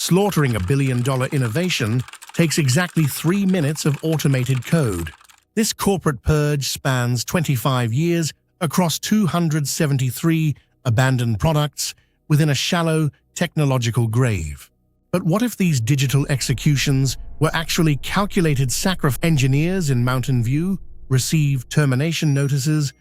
Slaughtering a billion-dollar innovation takes exactly 3 minutes of automated code. This corporate purge spans 25 years across 273 abandoned products within a shallow technological grave. But what if these digital executions were actually calculated sacrifice? Engineers in Mountain View receive termination notices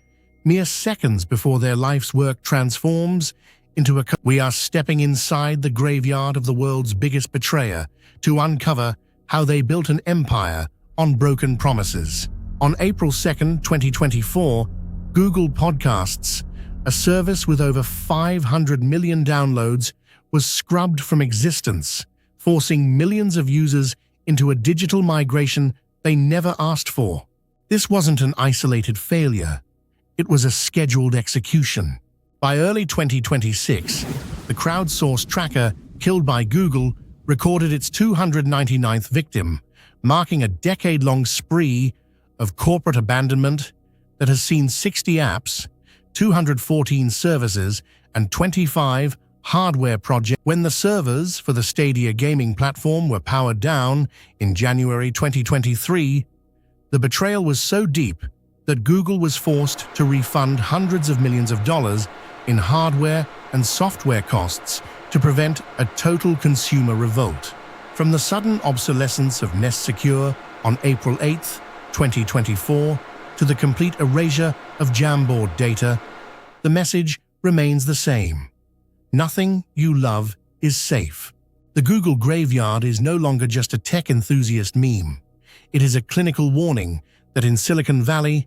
mere seconds before their life's work transforms into a... We are stepping inside the graveyard of the world's biggest betrayer to uncover how they built an empire on broken promises. On April 2nd, 2024, Google Podcasts, a service with over 500 million downloads, was scrubbed from existence, forcing millions of users into a digital migration they never asked for. This wasn't an isolated failure. It was a scheduled execution. By early 2026, the crowdsourced tracker killed by Google recorded its 299th victim, marking a decade-long spree of corporate abandonment that has seen 60 apps, 214 services, and 25 hardware projects. When the servers for the Stadia gaming platform were powered down in January 2023, the betrayal was so deep that Google was forced to refund hundreds of millions of dollars in hardware and software costs to prevent a total consumer revolt. From the sudden obsolescence of Nest Secure on April 8, 2024, to the complete erasure of Jamboard data, the message remains the same. Nothing you love is safe. The Google graveyard is no longer just a tech enthusiast meme. It is a clinical warning that in Silicon Valley,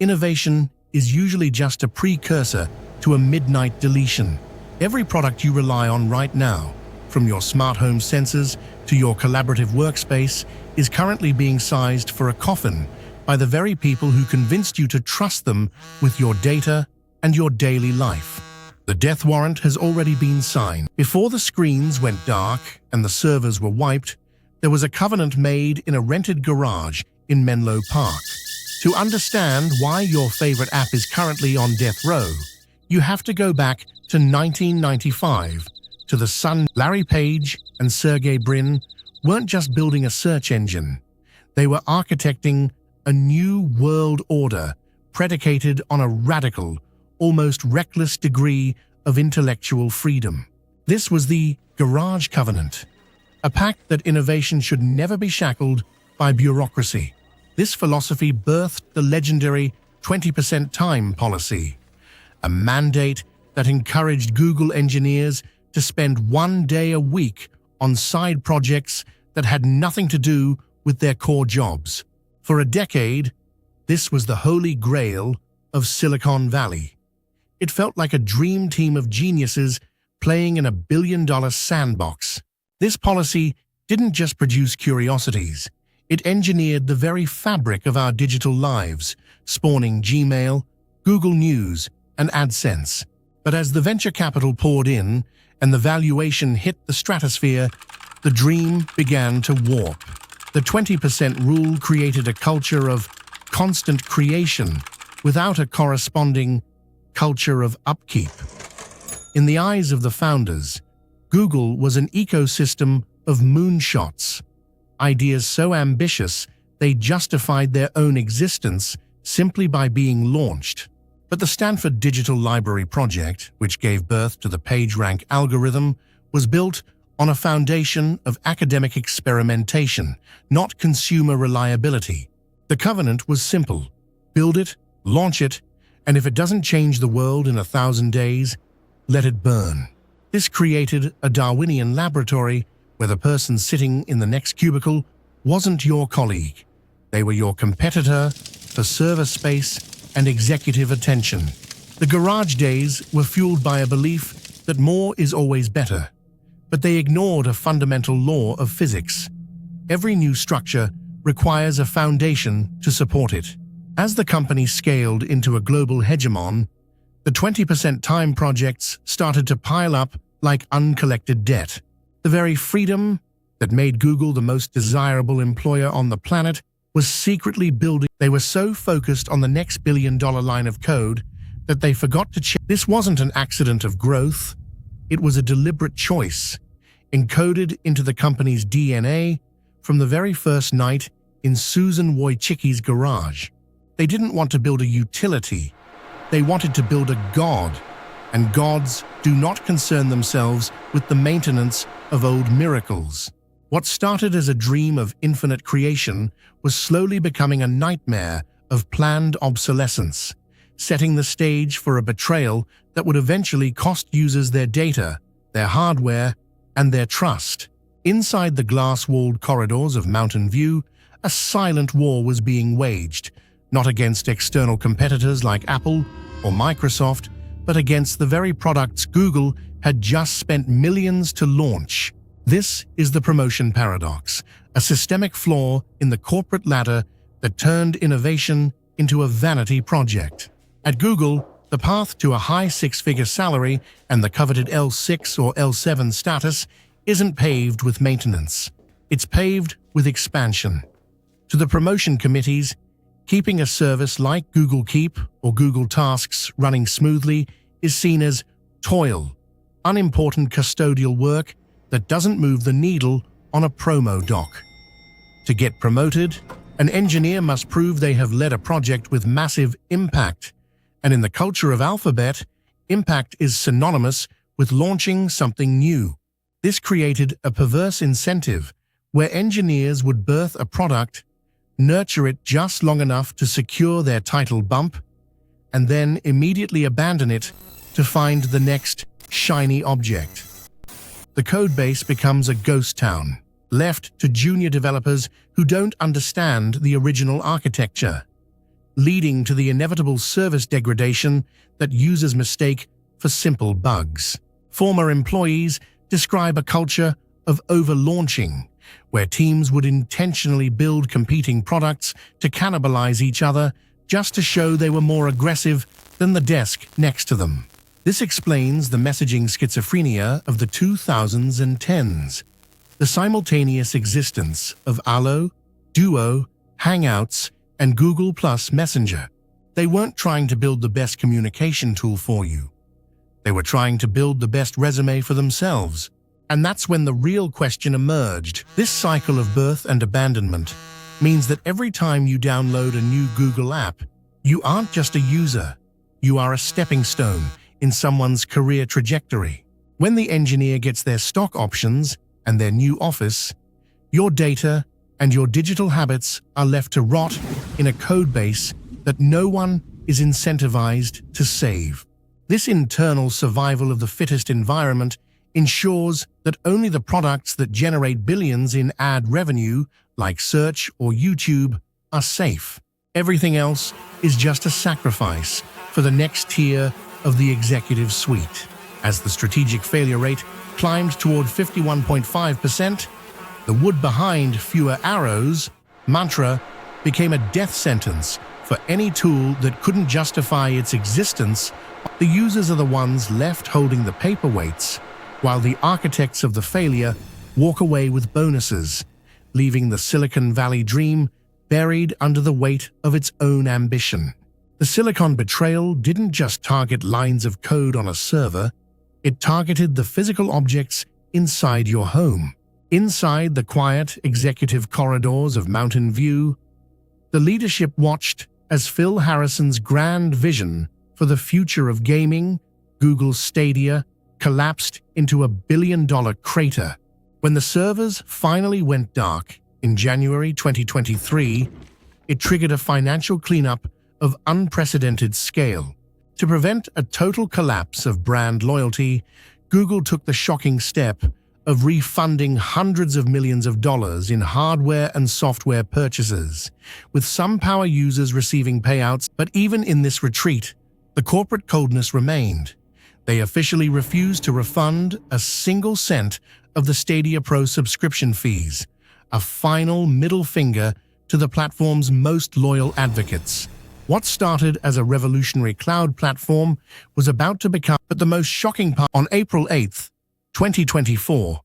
innovation is usually just a precursor to a midnight deletion. Every product you rely on right now, from your smart home sensors to your collaborative workspace, is currently being sized for a coffin by the very people who convinced you to trust them with your data and your daily life. The death warrant has already been signed. Before the screens went dark and the servers were wiped, there was a covenant made in a rented garage in Menlo Park. To understand why your favorite app is currently on death row, you have to go back to 1995, to the Sun. Larry Page and Sergey Brin weren't just building a search engine. They were architecting a new world order predicated on a radical, almost reckless degree of intellectual freedom. This was the Garage Covenant, a pact that innovation should never be shackled by bureaucracy. This philosophy birthed the legendary 20% time policy, a mandate that encouraged Google engineers to spend 1 day a week on side projects that had nothing to do with their core jobs. For a decade, this was the holy grail of Silicon Valley. It felt like a dream team of geniuses playing in a billion-dollar sandbox. This policy didn't just produce curiosities. It engineered the very fabric of our digital lives, spawning Gmail, Google News, and AdSense. But as the venture capital poured in and the valuation hit the stratosphere, the dream began to warp. The 20% rule created a culture of constant creation without a corresponding culture of upkeep. In the eyes of the founders, Google was an ecosystem of moonshots, ideas so ambitious they justified their own existence simply by being launched. But the Stanford Digital Library Project, which gave birth to the PageRank algorithm, was built on a foundation of academic experimentation, not consumer reliability. The covenant was simple: build it, launch it, and if it doesn't change the world in 1,000 days, let it burn. This created a Darwinian laboratory where the person sitting in the next cubicle wasn't your colleague. They were your competitor for server space and executive attention. The garage days were fueled by a belief that more is always better, but they ignored a fundamental law of physics. Every new structure requires a foundation to support it. As the company scaled into a global hegemon, the 20% time projects started to pile up like uncollected debt. The very freedom that made Google the most desirable employer on the planet was secretly building. They were so focused on the next billion-dollar line of code that they forgot to check. This wasn't an accident of growth. It was a deliberate choice. encoded into the company's DNA from the very first night in Susan Wojcicki's garage. They didn't want to build a utility. They wanted to build a god, and gods do not concern themselves with the maintenance of old miracles. What started as a dream of infinite creation was slowly becoming a nightmare of planned obsolescence, setting the stage for a betrayal that would eventually cost users their data, their hardware, and their trust. Inside the glass-walled corridors of Mountain View, a silent war was being waged, not against external competitors like Apple or Microsoft, but against the very products Google had just spent millions to launch. This is the promotion paradox, a systemic flaw in the corporate ladder that turned innovation into a vanity project. At Google, the path to a high six-figure salary and the coveted L6 or L7 status isn't paved with maintenance. It's paved with expansion. To the promotion committees, keeping a service like Google Keep or Google Tasks running smoothly is seen as toil, unimportant custodial work that doesn't move the needle on a promo doc. To get promoted, an engineer must prove they have led a project with massive impact. And in the culture of Alphabet, impact is synonymous with launching something new. This created a perverse incentive where engineers would birth a product, nurture it just long enough to secure their title bump, and then immediately abandon it to find the next shiny object. The codebase becomes a ghost town, left to junior developers who don't understand the original architecture, leading to the inevitable service degradation that users mistake for simple bugs. Former employees describe a culture of over-launching, where teams would intentionally build competing products to cannibalize each other just to show they were more aggressive than the desk next to them. This explains the messaging schizophrenia of the 2010s, the simultaneous existence of Allo, Duo, Hangouts, and Google Plus Messenger. They weren't trying to build the best communication tool for you. They were trying to build the best resume for themselves. And that's when the real question emerged. This cycle of birth and abandonment means that every time you download a new Google app, you aren't just a user, you are a stepping stone in someone's career trajectory. When the engineer gets their stock options and their new office, your data and your digital habits are left to rot in a codebase that no one is incentivized to save. This internal survival of the fittest environment ensures that only the products that generate billions in ad revenue, like search or YouTube, are safe. Everything else is just a sacrifice for the next tier of the executive suite. As the strategic failure rate climbed toward 51.5%, the wood behind fewer arrows mantra became a death sentence for any tool that couldn't justify its existence. The users are the ones left holding the paperweights, while the architects of the failure walk away with bonuses, leaving the Silicon Valley dream buried under the weight of its own ambition. The Silicon betrayal didn't just target lines of code on a server, it targeted the physical objects inside your home. Inside the quiet executive corridors of Mountain View, the leadership watched as Phil Harrison's grand vision for the future of gaming, Google's Stadia, collapsed into a billion-dollar crater. When the servers finally went dark in January 2023, it triggered a financial cleanup of unprecedented scale. To prevent a total collapse of brand loyalty, Google took the shocking step of refunding hundreds of millions of dollars in hardware and software purchases, with some power users receiving payouts. But even in this retreat, the corporate coldness remained. They officially refused to refund a single cent of the Stadia Pro subscription fees, a final middle finger to the platform's most loyal advocates. What started as a revolutionary cloud platform was about to become the most shocking part. On April 8, 2024,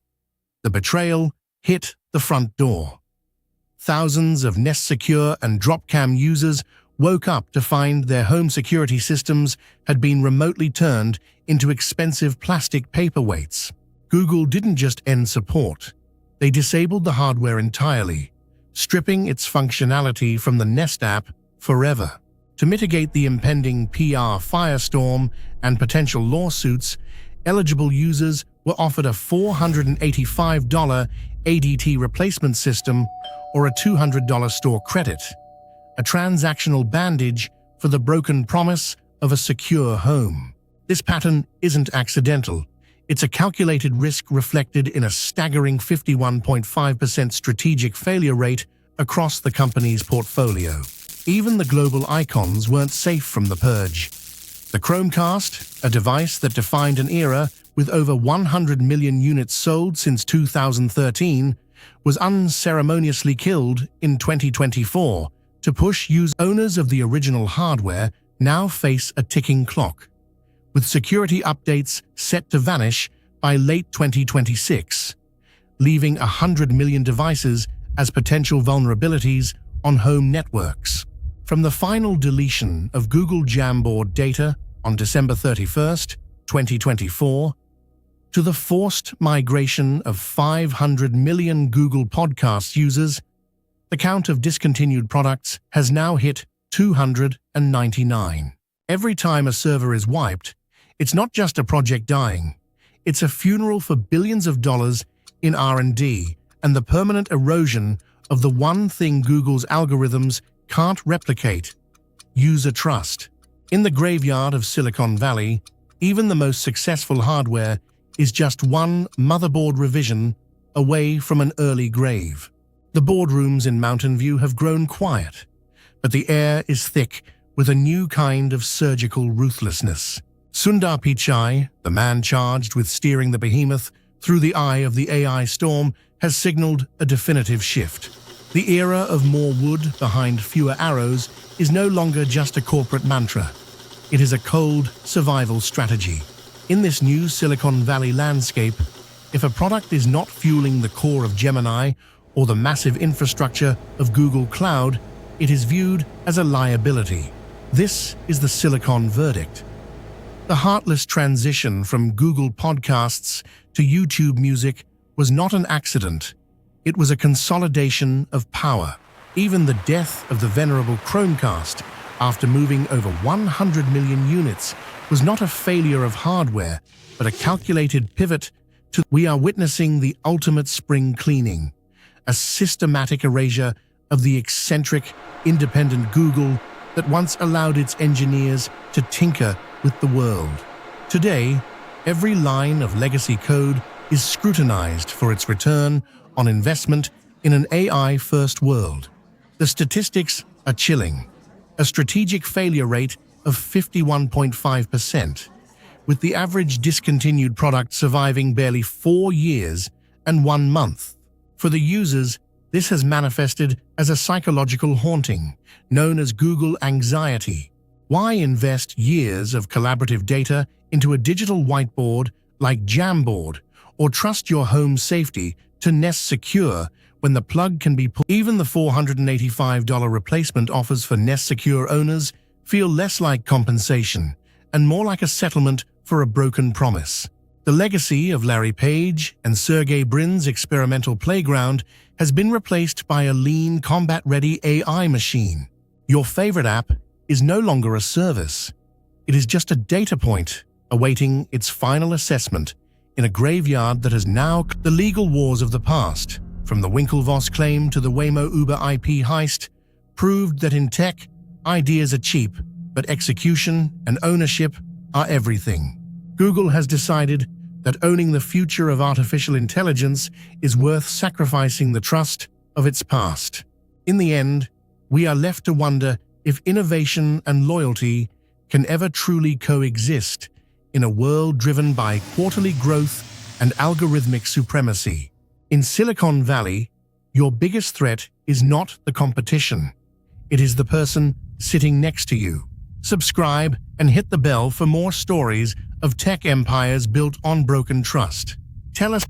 the betrayal hit the front door. Thousands of Nest Secure and Dropcam users woke up to find their home security systems had been remotely turned into expensive plastic paperweights. Google didn't just end support. They disabled the hardware entirely, stripping its functionality from the Nest app forever. To mitigate the impending PR firestorm and potential lawsuits, eligible users were offered a $485 ADT replacement system or a $200 store credit, a transactional bandage for the broken promise of a secure home. This pattern isn't accidental. It's a calculated risk reflected in a staggering 51.5% strategic failure rate across the company's portfolio. Even the global icons weren't safe from the purge. The Chromecast, a device that defined an era with over 100 million units sold since 2013, was unceremoniously killed in 2024 to push owners of the original hardware now face a ticking clock, with security updates set to vanish by late 2026, leaving 100 million devices as potential vulnerabilities on home networks. From the final deletion of Google Jamboard data on December 31st, 2024, to the forced migration of 500 million Google Podcasts users, the count of discontinued products has now hit 299. Every time a server is wiped, it's not just a project dying, it's a funeral for billions of dollars in R&D and the permanent erosion of the one thing Google's algorithms can't replicate: user trust. In the graveyard of Silicon Valley, even the most successful hardware is just one motherboard revision away from an early grave. The boardrooms in Mountain View have grown quiet, but the air is thick with a new kind of surgical ruthlessness. Sundar Pichai, the man charged with steering the behemoth through the eye of the AI storm, has signaled a definitive shift. The era of more wood behind fewer arrows is no longer just a corporate mantra. It is a cold survival strategy. In this new Silicon Valley landscape, if a product is not fueling the core of Gemini or the massive infrastructure of Google Cloud, it is viewed as a liability. This is the Silicon verdict. The heartless transition from Google Podcasts to YouTube Music was not an accident. It was a consolidation of power. Even the death of the venerable Chromecast, after moving over 100 million units, was not a failure of hardware, but a calculated pivot to. We are witnessing the ultimate spring cleaning, a systematic erasure of the eccentric, independent Google that once allowed its engineers to tinker with the world. Today, every line of legacy code is scrutinized for its return on investment in an AI-first world. The statistics are chilling. A strategic failure rate of 51.5%, with the average discontinued product surviving barely 4 years and 1 month. For the users, this has manifested as a psychological haunting, known as Google anxiety. Why invest years of collaborative data into a digital whiteboard like Jamboard, or trust your home safety to Nest Secure when the plug can be pulled? Even the $485 replacement offers for Nest Secure owners feel less like compensation and more like a settlement for a broken promise. The legacy of Larry Page and Sergey Brin's experimental playground has been replaced by a lean, combat-ready AI machine. Your favorite app is no longer a service. It is just a data point awaiting its final assessment in a graveyard that has now. The legal wars of the past, from the Winklevoss claim to the Waymo Uber IP heist, proved that in tech, ideas are cheap, but execution and ownership are everything. Google has decided that owning the future of artificial intelligence is worth sacrificing the trust of its past. In the end, we are left to wonder if innovation and loyalty can ever truly coexist in a world driven by quarterly growth and algorithmic supremacy. In Silicon Valley, your biggest threat is not the competition. It is the person sitting next to you. Subscribe and hit the bell for more stories of tech empires built on broken trust. Tell us